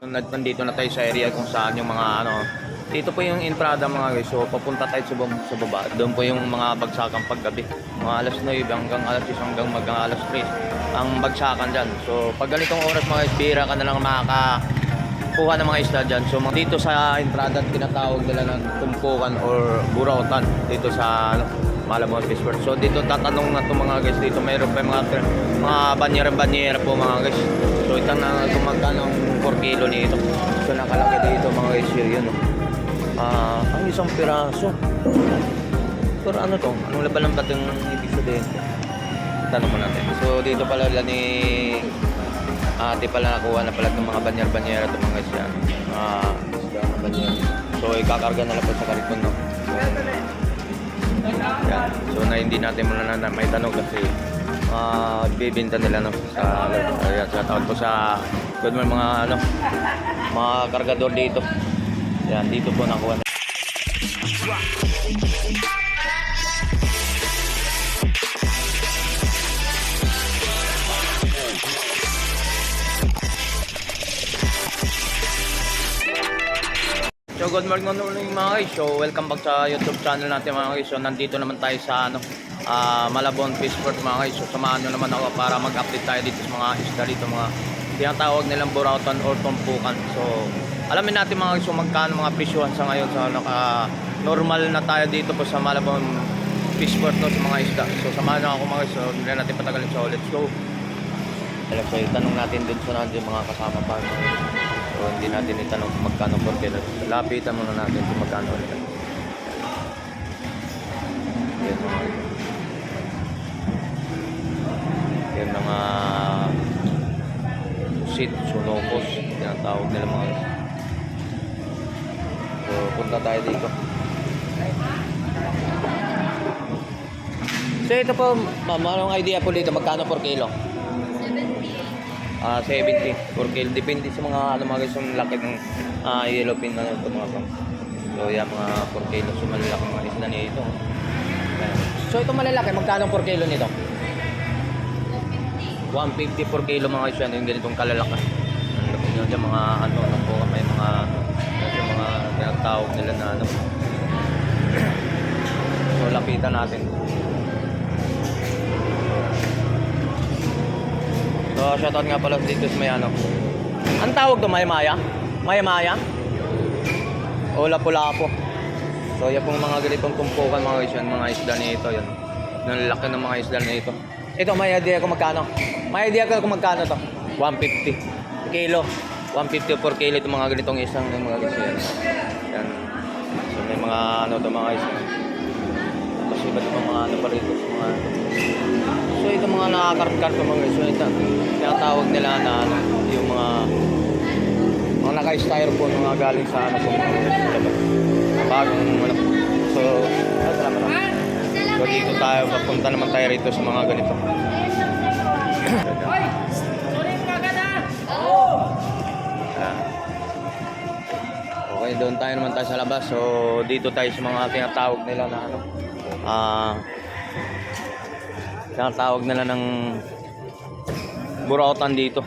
Nandito na tayo sa area kung saan yung mga ano. Dito po yung entrada mga guys. So papunta tayo sa baba. Doon po yung mga bagsakan paggabi. Mga alas 9 hanggang alas 10 hanggang alas 3 ang bagsakan dyan. So pag ganitong oras mga guys, bira ka na lang makakakuha ng mga isda dyan. So dito sa entrada tinatawag nila ng tumpukan or burautan. Dito sa Malabon Fish World. So dito tatanong na to mga guys. Dito mayroon pa mga banyera po mga guys. So ito na kung magkano 4 kilo nito. So nakalaki dito mga guys yun. Ang isang piraso. Pero ano to? Anong laban ng bating ibig sabihin? Tanong mo natin. So dito pala ni ate pala nakuha na pala ng mga banyera ito mga guys yan. Banyera. So ikakarga na lang po sa karikon no. Yan. So na hindi natin muna na may tanong kasi bibinta nila no sa tawag po sa good morning mga kargador dito. Yan dito po nakuha. So good morning mga guys. So welcome back sa YouTube channel natin mga guys. So nandito naman tayo sa Malabon Fish World mga guys. So samahan nyo naman ako para mag-update tayo dito sa mga isda dito, mga tinatawag nilang burautan or tumpukan. So alamin natin mga guys, so magkano mga presyohan sa ngayon. So normal na tayo dito po sa Malabon Fish World no, sa mga isda. So samahan nyo ako mga guys. So hindi natin patagalin. So let's go. So itanong natin dun sa nandiyan mga kasama pa mga guys. So hindi natin itanong kung magkano per kilo. Lapitan muna natin kung magkano ulit. Yan mga sit, sunokos, tinatawag nila mga. So punta tayo dito. So ito po, ma'am, anong idea po dito? Magkano per kilo? 70 per kilo. Depende sa mga mga guys, yung laki ng yellowfin na ito mga bang. So yan mga per kilo. So malalaki mga isda nito. So ito malalaki, magkano per kilo nito? 150 per kilo mga guys yan. Yung ganitong kalalaki. Yung dyan mga po, may mga tinatawag nila na So lapitan natin. So shoutout nga pala dito sa may ang tawag to, maya-maya? Maya-maya? O lapu-lapo. So yan pong mga ganitong tumpukan mga guys yan, mga isda nito yan. Yung laki ng mga isda nito. Ito may idea kung magkano. May idea ko kung magkano to. 150 kilo. 150 per kilo itong mga ganitong isang mga guys yan. Yan. So may mga to mga isda. Tapos iba't ibang mga pa rito mga so ito mga nakakart-kart ko mga guys. So ito tinatawag nila na yung mga naka-styrofoam mga galing sa bagong so salamat. So dito tayo, papunta naman tayo rito sa mga ganito. Okay, doon tayo naman tayo sa labas. So dito tayo sa mga tinatawag nila na tinatawag nila ng burautan dito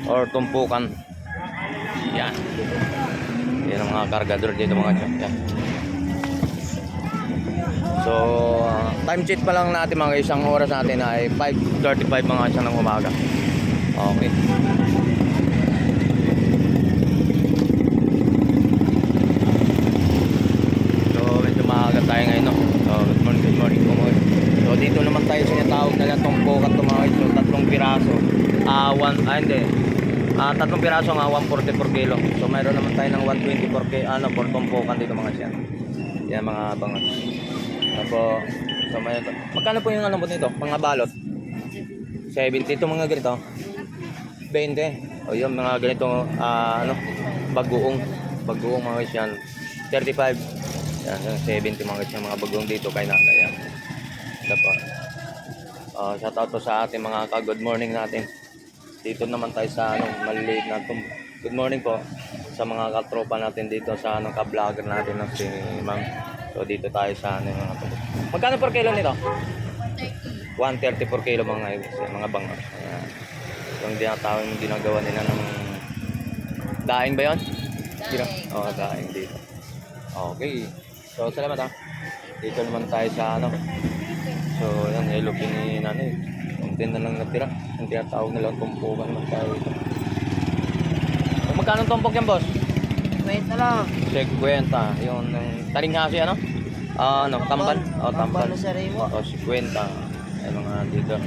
or tumpukan. Yan. Yan ang mga kargador dito mga chok. Yan. So time check pa lang natin mga isang oras natin ay 5:35 mga isang ng umaga. Okay. So medyo maaga tayo ngayon no. So good morning. So dito naman tayo sa tinatawag na lang tumpukan to mga ito, tatlong piraso. Tatlong piraso nga 140 per kilo. So mayroon naman tayo ng 120 per kilo per tumpukan dito mga siyan. Yan mga bangat. Tapos so magkano po yung po nito? Mga balot. 70 ito mga ganito. 20. O yung mga ganito bagoong mga siyan. 35. Yan, 70 mga siyan mga bagoong dito kay nanay yan. Tapos shout out to sa ating mga ka-good morning natin. Dito naman tayo sa maliliit na good morning po sa mga katropa natin dito sa ka-vlogger natin na si Ma'am. So dito tayo sa mga magkano per kilo nito? 130 per kilo mga bangka. Yung ginagawa nila ng Daing ba yun? Sino? Daing. Oo, daing dito. Okay. So, salamat ha. Dito naman tayo sa ano. So, yan, yellowfin ni nanay. Kunti na lang natira. Yung tinatawag na lang tumpukan naman tayo dito. Kung magkano tumpok yan, boss? Wait na lang. 50. Yung talinghasi, ano? Ano, tamban? Oo, tamban. na sa Remo. O, 50. Ay, mga dito.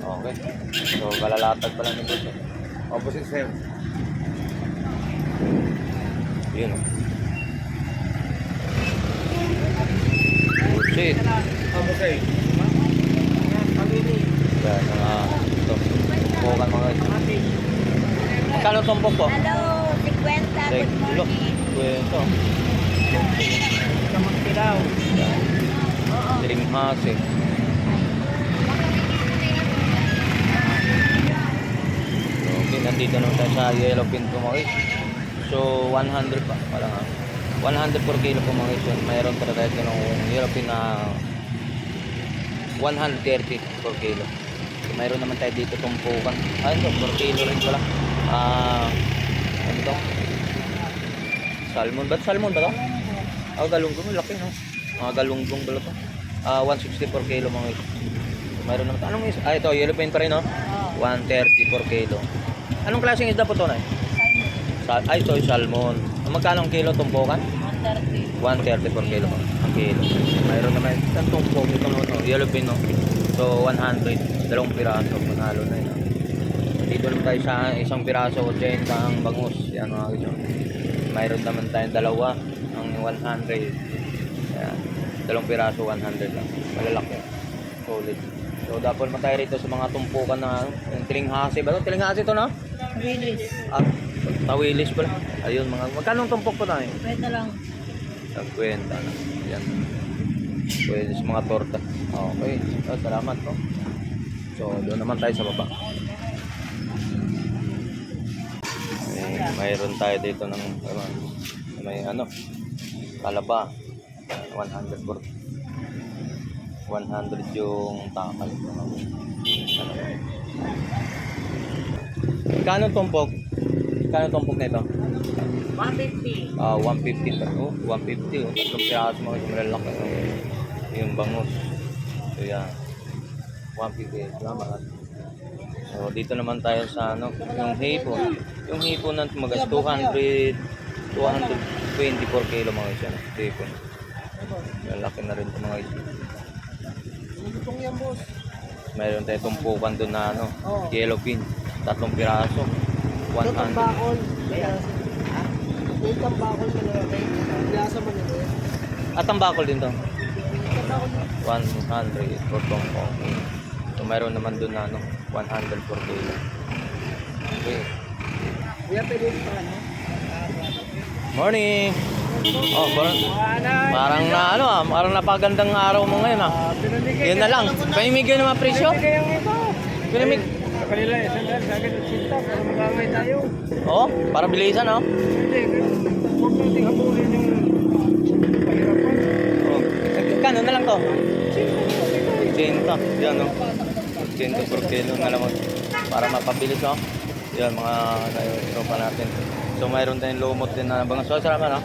Okay. So, kalalatag pala ni boss. Opposite sir. Yun, oh. Shit. Okay. Yan, ito. Tumpukan mga ito. Magkano tumpok po? Hello, 50. Good morning. Kwento. Kamang pilaw. Talinghasi. Okay, nandito naman tayo sa yellowfin po mga guys. So, 100 pa. Wala nga. 100 per kilo po mga guys. Mayroon pa tayo ito ng yellowfin na 130 per kilo. So, mayroon naman tayo dito tumpukan. Ito, per kilo rin pala. Ano ito? Salmon. Ba't salmon ba ito? Galunggong. Laki, no? Mga galunggong pala ito. 160 per kilo mga guys. So, mayroon naman. Anong is? Ito, yellowfin pa rin, no? 130 per kilo. Anong klaseng isda po ito na? Soy salmon. Magkano ang kilo tumpukan? 130. 130 per kilo ang kilo. Mayroon naman isang tumpok ito no, yellowfin no. So 100, dalawang piraso panalo na yun. Dito naman tayo sa isang piraso 80 ang bangus. Yan mga guys. Mayroon naman tayong dalawa ang 100. Yan. Dalawang piraso 100 lang. Malalaki. Solid. So dapat naman tayo rito sa mga tumpukan na yung tilinghasi ba ito? Tilinghasi ito no? Release. Tawilis pala. Ayun mga. Magkano tumpok po tayo? Wait na lang. Nagkwenta na. Yan. Pwede sa mga torta. Okay. So, salamat po. So, doon naman tayo sa baba. Mayroon tayo dito ng may ano kalaba 100 per 100 yung takal. Kano tumpok? Kano tumpok na ito? 150. 150 pa. 150. Tatlong piraso mga malalaki yung bangus. So yan. 150. Salamat. So dito naman tayo sa ano, yung hipon. Yung hipon ng magas 220 per kilo mga isyan. Hipon. Malaki na rin ito mga isyan. Itong yan, boss. Mayroon tayo tumpukan doon na ano, yellowfin. Tatlong piraso. 100. Bakol. Itong bakol ka na rin. Lasa mo nila yan. At ang bakol din to. Itong bakol. 100 per tumpok. So mayroon naman doon na ano, 100 per kilo. Okay. Kuya, pwede yung pa, no? Morning! Oh, parang na ano parang napagandang araw mo ngayon Yun na lang. Pamimigay ng mga presyo? Pinamigay ang ito. Pinamig. Sa kanila, isang dahil sa akin, sinta, para magangay tayo. Oh, para bilisan Hindi, huwag nating habulin yung pahirapan. Oh. Kano na lang to? 80. Yan 80 per kilo na lang para mapabilis Yan mga tropa natin. So mayroon tayong lumot din na bangas. So salamat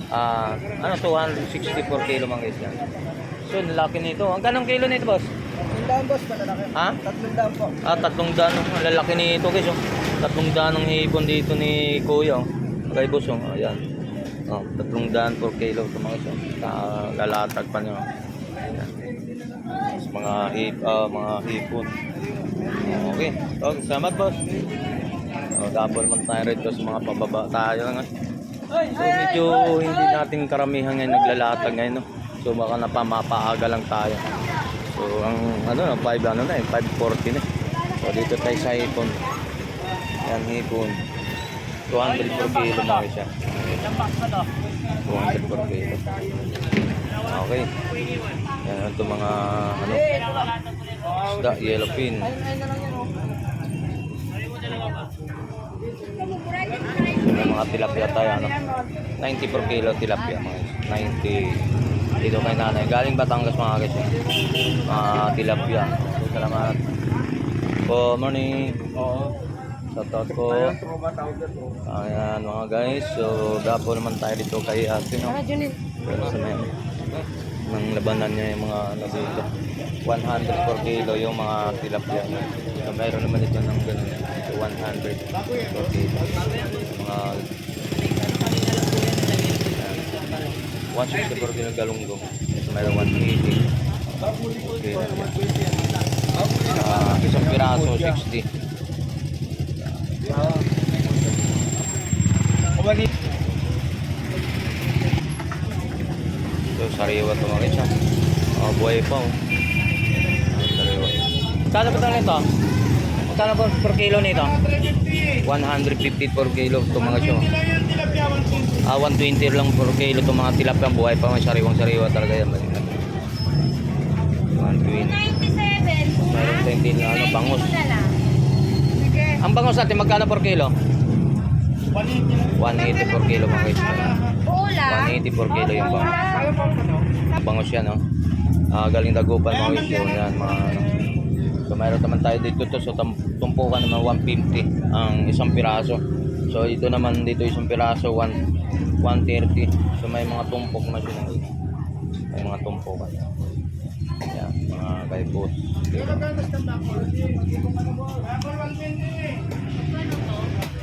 ano 260 per kilo mga guys yan. So laki nito. Ang kanong kilo nito boss? 300, boss, malalaki. Ha? 300 po. 300 ang lalaki nito guys 300 ang hipon dito ni Kuya kay boss ayan. 300 per kilo ito mga guys lalatag pa niyo. Ayan. Mga hipon. Okay. Okay, salamat boss. Dapat naman tayo rito sa mga pababa tayo nga. So medyo hindi natin karamihan ngayon naglalatag ngayon no. So baka napamapaaga lang tayo. So ang 5 540 na. So dito tayo sa hipon. Yan hipon. 200 per kilo mga siya. 200 per kilo. Okay. Yan ito mga isda, yellowfin. Mga tilapia tayo 90 per kilo tilapia mga 90 dito kay nanay galing Batangas mga guys tilapia so salamat po morning. So shoutout po. Ayan mga guys. So, dapo naman tayo dito kay ate, no? Pero sa may nang labanan niya yung mga ano dito. 100 per kilo yung mga tilapia. So, mayroon naman dito ng ganun. 100 per kilo. Mga 160 per kilo galunggong. So, mayroon 180. Okay. Isang piraso, 60. So, sariwa ito mga isa. Buhay pa, oh. Sariwa. Kano ba ito nito? Kano ba per kilo nito? 150 per kilo ito mga siya. 120 lang per kilo ito mga tilapia. Buhay pa, may sariwang-sariwa talaga yan. 120. 97. Mayroon tayong din ano, bangus. Ang bangus natin, magkano per kilo? 180 per kilo mga guys. Ula. 180 per kilo yung bangus. Bangus yan, no? Galing Dagupan mga guys yun. Yan, mga ano. So mayroon naman tayo dito to. So tumpukan naman 150 ang isang piraso. So ito naman dito isang piraso 130. So may mga tumpok na siya. May mga tumpukan. Yan, mga kaibos.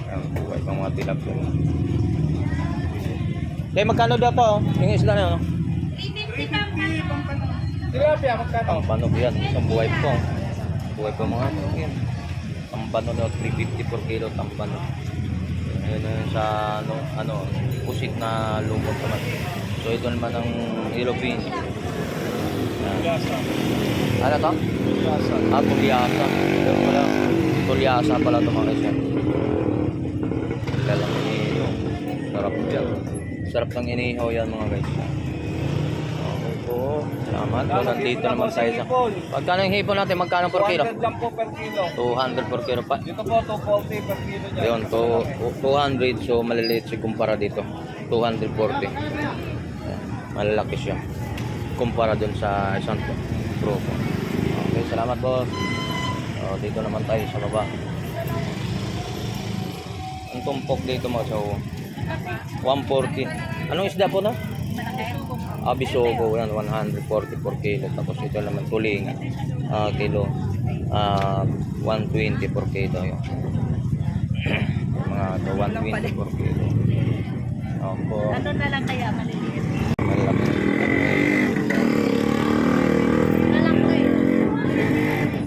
Yan, buhay pang mga tilapia. Kaya magkano daw po? Yung isla na yun, no? 350 kang Tilapia, magkano? Ang panog yan, isang buhay po. Buhay po mga ano yan. Ang panog na 350 per kilo, ang panog. Ayun na yun sa ano, pusik na lumot naman. So ito naman ang Philippines. Ano to? Tulyasa. Ito pala, tulyasa pala ito mga isyan. Lalang inihaw. Sarap yan. Sarap ng inihaw yan mga guys. Okay po. Salamat. So, nandito naman tayo sa... Pagkano yung hipon natin? Magkano per kilo? 200 lang po per kilo. 200 per kilo pa. Dito po, 240 per kilo dyan. Yun, 200. So, maliliit siya kumpara dito. 240. Ayan, malalaki siya. Kumpara dun sa isang grupo. Okay, salamat boss. So, dito naman tayo sa baba. Ang tumpok dito mga so 140. Anong isda po na? Bisogo yan, 140 per kilo. Tapos ito naman tuling kilo 120 per kilo yun. Mga 120 per kilo. Opo. Ano na lang kaya maliliit? Malaki. Alam ko eh.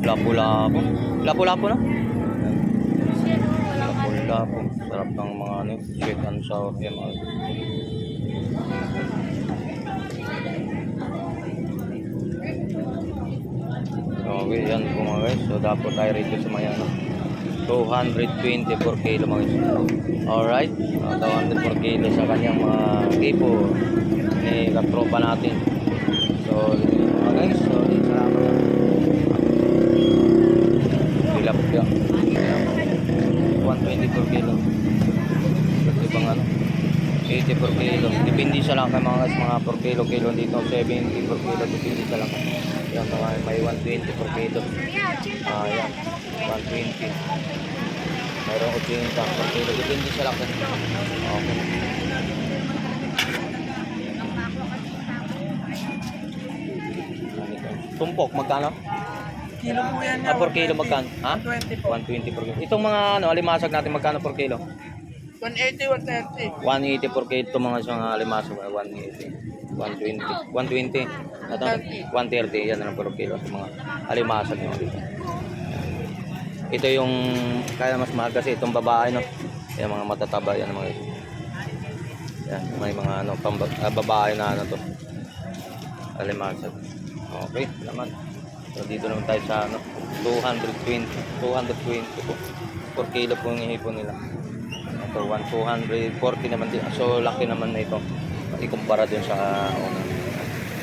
Lapu-lapu. Lapu-lapu na? Sino? Walang ano. Lapu-lapu. Sarap ng mga ano, sweet and sour. Yan mga. Okay, yan po mga guys. So, dapat tayo rito sa may ano. 220 per kilo mga guys. Alright. 200 per kilo sa kanyang mga tipo ni katropa natin. So, mga guys. So, salamat na. Tilapia. 120 per kilo. Kasi ibang ano. 80 per kilo. Depende sa lang kay mga guys. Mga per kilo dito. 70 per kilo. Depende sa lang. Yan, may 120 per kilo. Yan. 120. Mayroon 80 per kilo. Depende sa laki. Okay. Tumpok, magkano? Kilo po yan. Per kilo magkano? Ha? 120 po. 120 per kilo. Itong mga ano, alimasag natin magkano per kilo? 180, 130. 180 per kilo itong mga alimasag. 180. 120. 120. Ito, 130. Yan na per kilo sa mga alimasag nyo dito. Ito yung kaya mas mahal kasi itong babae, no? Yan mga matataba yan mga ito. Yan, may mga ano babae na ano to. Alimasag. Okay, naman. So dito naman tayo sa ano 220 po. Per kilo po yung hipon nila. Ito 240 naman din. So laki naman na ito. Ikumpara dun sa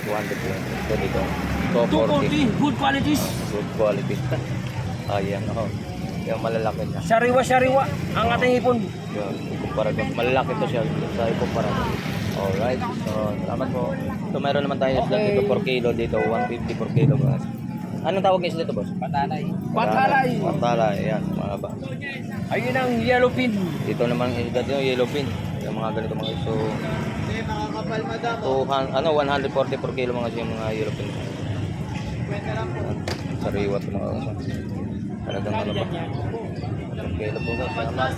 220. So dito 240. Good qualities. Good quality. Ayan, oh. Yung malalaki niya. Sariwa-sariwa ang ating ipon. Yun, ikumpara doon. Malalaki to siya sa ikumpara. Alright. So, salamat po. So, meron naman tayo isda dito per kilo dito. 150 per kilo. Anong tawag niya dito, boss? Patalay. Patalay. Patalay, yan, mga ba. Ayun ang yellowfin. Dito naman isda yung yellowfin. Yung mga ganito mga iso. Ano, 140 per kilo mga yung mga yellowfin. Sariwa ito mga iso. Talagang ano ba? Per kilo po, boss.